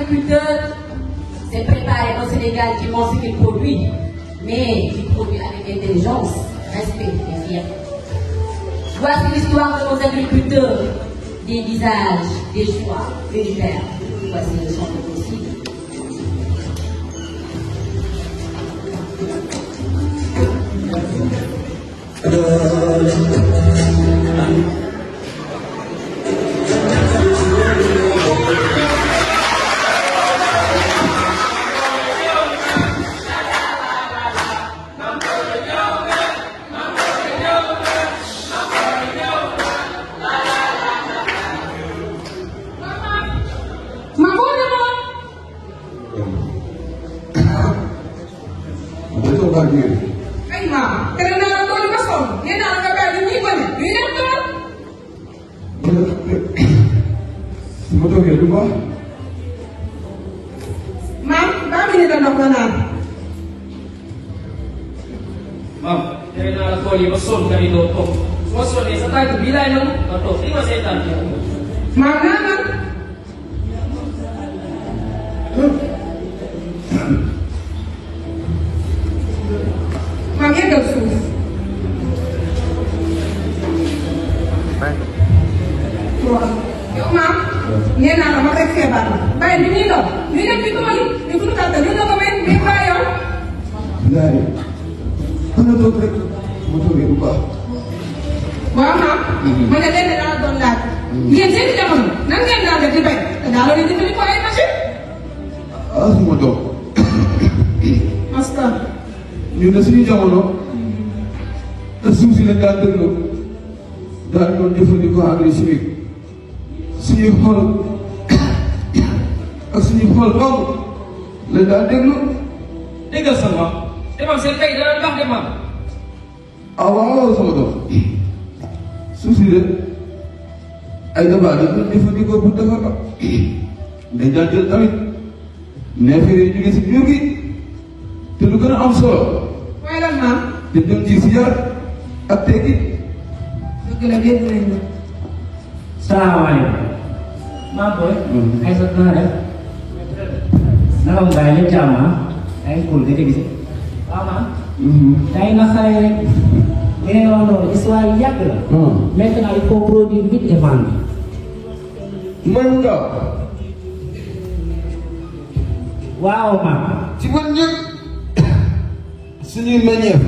agriculteur s'est préparé au Sénégal qui montre ce qu'il produit, mais qui produit avec intelligence, respect et fierté. Voici l'histoire de nos agriculteurs, des visages, des choix, des lumières. Voici le champ de possible. Ay ma, tere naa la tool yi ba sonn nee naa la nga bàyyi ñuy gone ñuy def tool. su ma toogee du baax. maam baa mi ne da ndox nga naan. maam tere naa la tool yi ba sonn nga di doo toog su ma sonnee sa tànk bii laay nangu nga toog fii ma seetaan bi. maam naa naan. maam yeggal suuf. waaw yow maam nee naa la ma rek feebar la bàyyi bi ñuy daw ñu dem ci tool yi ñu suñu kàttan ñu doog a may mais pas yow. Ndiaye xam nga toog rek su ma toogee du baax. waaw maam. ma ne leen daal doon laaj. yéen seen jamono nan ngeen daan def di bay te daal di dimbali ko ay machine. ah su ma doom. Asta. ñu ne suñu jamono te suuf si lañ daan déglu daan doon jëfandikoo engrais chimique suñuy xool ak suñuy xool dong lañ daan déglu. déggal sa maam te maam seen mbay dana baax de maam. ah waaw sama doom suuf si de ay dabaar dañ doon jëfandikoo pour defar ko dañ daan jël tamit neefere yi jóge si jur gi te lu gën a am solo. mooy lan maam. dañ doon ji si yar ak tekki. dëgg la dégg nañ la. salaamaaleykum. maa booy. ay sa naa def. naka mu bàyyi lépp jàmm ah. ay cool nga dégg si. waaw maam. day na xale rek. li ngeen wax noonu histoire yi yàgg la. maintenant il faut produire vite et vendre. man nga. waaw maam. ci man ñëpp suñuy meññeef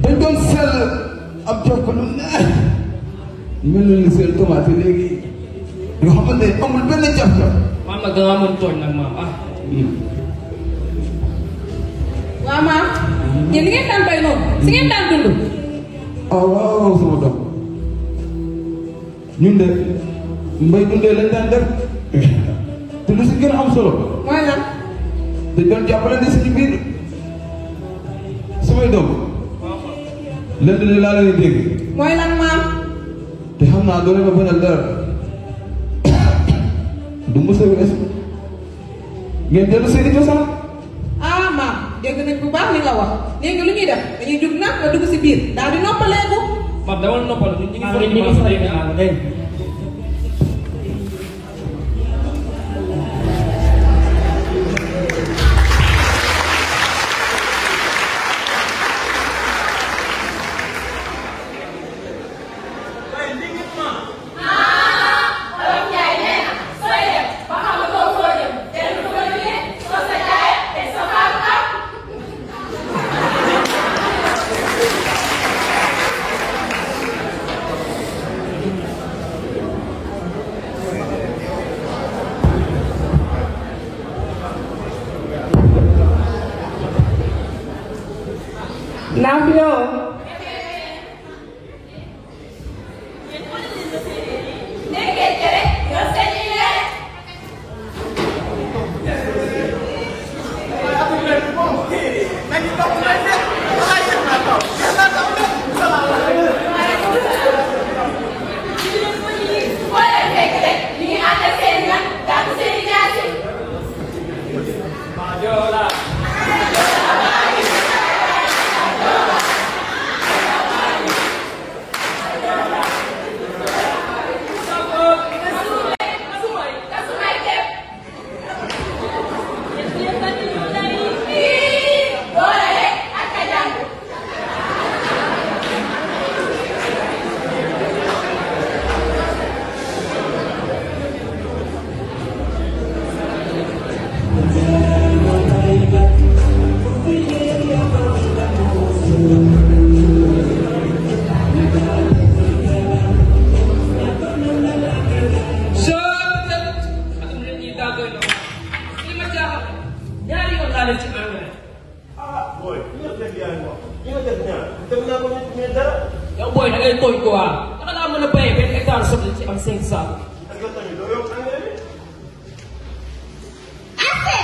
dañ doon sell am jox ko lu neex mel na ni seen tomate léegi yoo xamante ne amul benn jaf-jaf. maam nag da ngaa mën tooñ nag maam ah. waaw maam. yéen li ngeen daan bay noonu si ngeen daan dund. ah waaw sama doom ñun de mbay dundee lañ daan def te lu si gën a am solo. mooy lan. dañ doon jàppalante suñu biir samay doom lenn li laa leen dégg mooy lan maam. te xam naa doole ma bañal dara du mos a weesu ngeen dellu seeni cosaan. ah maam dégg nañ bu baax li nga wax léegi lu ñuy def dañuy jug nag nga dugg si biir daal di noppaleeku. maam dama noppal ñu ngi maa faral ngi di ñu ngi maam faral dégg di nga. maam dégg. boy da ngay tooñ quoi naka laa mën a béyee benn hectare soble ci am 5 saako. Assez!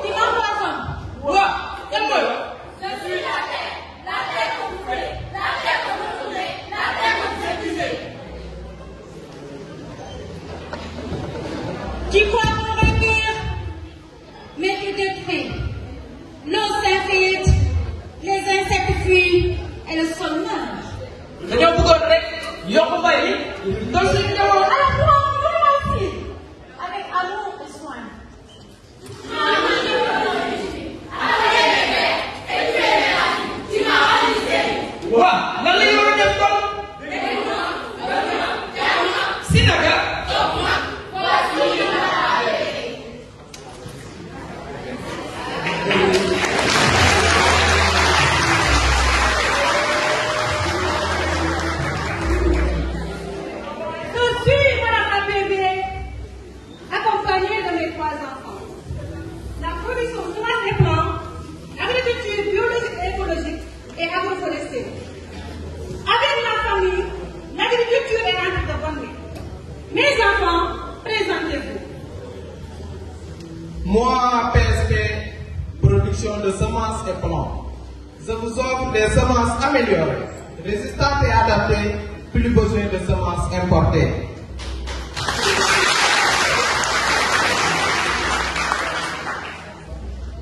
Tu m'empoisonnes. Waaw kan mooy. Je suis la terre que vous voulez, la terre que vous voulez, la terre que vous épuisez. Tu crois convaincre, mais tu t'effraies. L'eau s'infiltre, les insectes fuient et le sol meurt. dañoo bëggoon rek yokk mbay mi doon suñu njaboot. Alors moi aussi, avec amour et soin. waaw lan la ñu war a def kon. si naka. Accompagné de mes 3 enfants. La production de ces plans, agriculture biologique et écologique et agroforestière. Avec ma famille, l'agriculture est rentrée de bonne main. Mes enfants, présentez-vous. Moi, PSP, production de semences et plants. Je vous offre des semences améliorées, résistantes et adaptées, plus besoin de semences importées.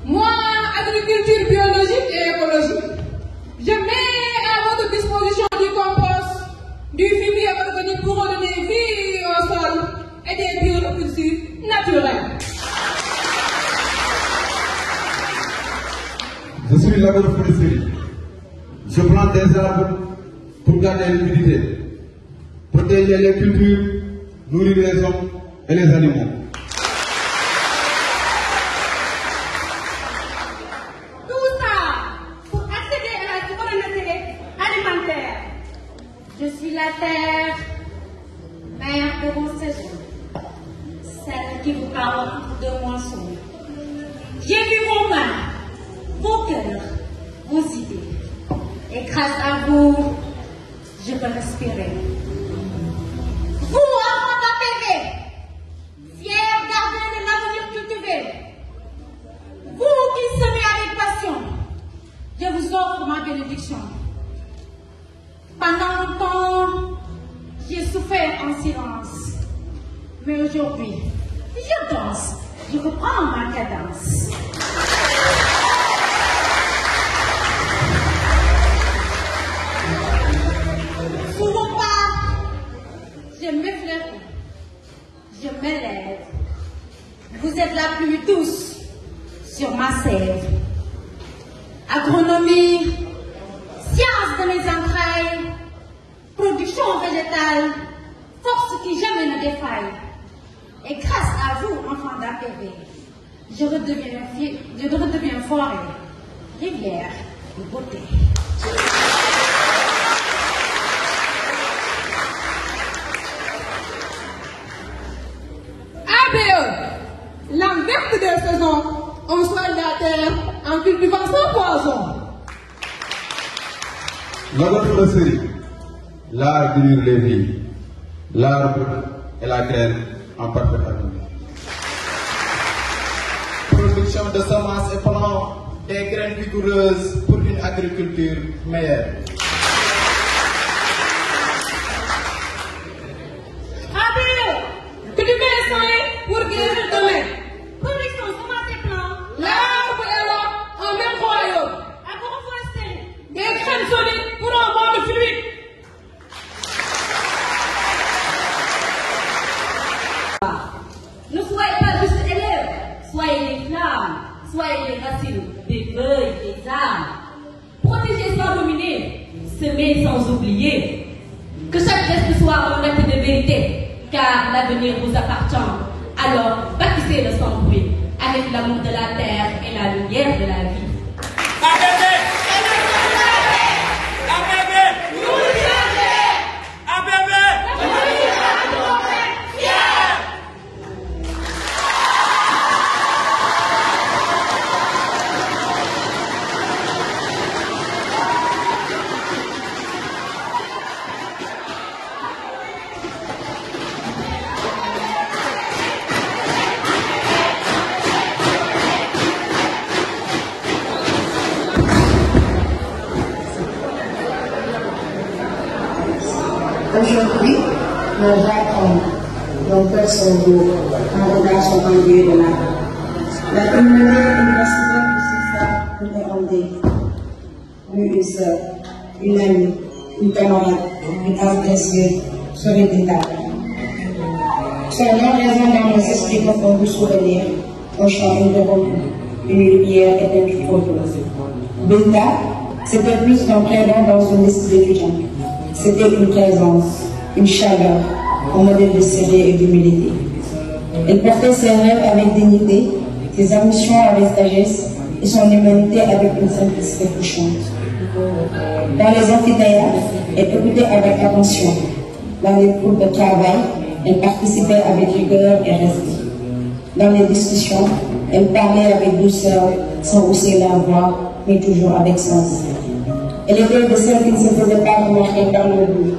Moi, agriculture biologique et écologique. Je mets à votre disposition du compost, du fumier organique pour redonner vie au sol et des biorepulsures naturelles. Je suis l'agroforesterie. Je plante des arbres pour garder l'humidité, protéger les cultures, nourrir les hommes et les animaux. Tout ça pour accéder à la souveraineté alimentaire. Je suis la terre, mère de vos saisons, celle qui vous parle de moissons. J'ai vu vos mains, vos cœurs, vos idées. Et grâce à vous, je peux respirer. Vous, enfants d'APV, fiers gardiens de l'avenir cultivé, vous qui semez avec passion, je vous offre ma bénédiction. Pendant longtemps, j'ai souffert en silence. Mais aujourd'hui, je danse, je reprends ma cadence. Souvent pas, je m'effleure, je m'élève. Vous êtes la pluie douce sur ma sève. Agronomie, science de mes entrailles, production végétale, force qui jamais ne défaille. Et grâce à vous, enfants d'APV, je redeviens forêt, rivière de beauté. ABE, l'âme verte des saisons, on soigne la terre en cultivant sans poison. L'agroforesterie, l'art d'unir les vies, l'arbre et la graine en parfaite harmonie. Production de semences et plants, des graines vigoureuses pour une agriculture meilleure. ABE, que tu mets soin pour guérir demain. Production semences et plants, l'arbre et l'homme en même royaume. Agroforesterie, des graines solides pour un monde fluide. Ne soyez pas juste élèves, soyez les flammes, soyez les racines, des feuilles, des arbres. Protégez sans dominer, semez sans oublier. Que chaque geste soit empreinte de vérité, car l'avenir vous appartient. Alors, bâtissez le sans bruit, avec l'amour de la terre et la lumière de la vie. Aujourd'hui, nos jardins, nos cœurs sont beaux, nos regards sont envieux de l'âme. La communauté universitaire de Sissa nous est rendue. Une sœur, une amie, une camarade, une âme précieuse, soliditaire. C'est la raison dans nos esprits confondus souvenirs, un chant interrompu, une lumière et un photo. Binta, c'était plus qu'un prénom dans une liste d'étudiants. C'était une présence, une chaleur, un modèle de sérieux et d'humilité. Elle portait ses rêves avec dignité, ses ambitions avec sagesse et son humanité avec une simplicité touchante. Dans les amphithéâtres, elle écoutait avec attention. Dans les groupes de travail, elle participait avec rigueur et respect. Dans les discussions, elle parlait avec douceur, sans hausser la voix, mais toujours avec sens. Elle était de celles qui ne se faisaient pas remarquer par le but,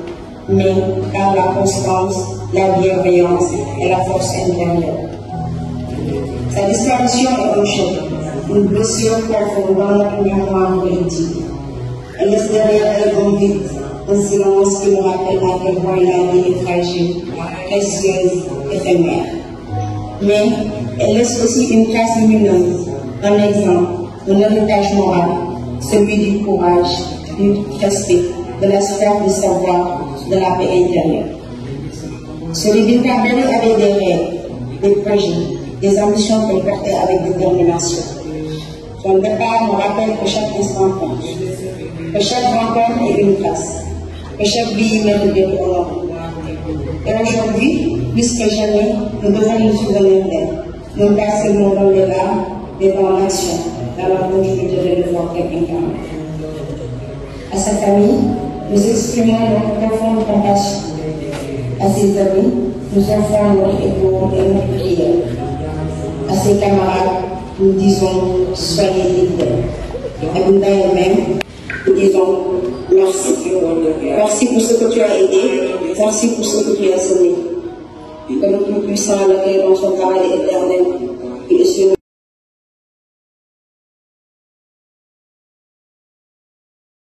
mais par la constance, la bienveillance et la force intérieure. Sa disparition est un choc, une blessure profonde dans notre mémoire politique. Elle laisse derrière elle un vide, un silence qui nous rappelle à quel point la vie est fragile, précieuse, éphémère. Mais elle laisse aussi une trace lumineuse, un exemple, un héritage moral, celui du courage, du respect, de la soif de savoir, de la paix intérieure. Celui Binta Bello avait des rêves, des projets, des ambitions qu'elle portait avec détermination. Son départ me rappelle que chaque instant compte, que chaque rencontre est une place, que chaque vie mérite d'être honorée. Et aujourd'hui, plus que jamais, nous devons nous souvenir d'elle, non pas seulement dans les larmes, mais dans l'action, dans la continuité de l'effort qu'elle incarne. À sa famille, nous exprimons notre profonde compassion. À ses amis, nous offrons notre épaule et notre prière. À ses camarades, nous disons soyez libres. À Binta elle-même, nous disons merci. Merci pour ce que tu as aidé, merci pour ce que tu as semé. Que le Tout-Puissant l'accueille dans son paradis éternel.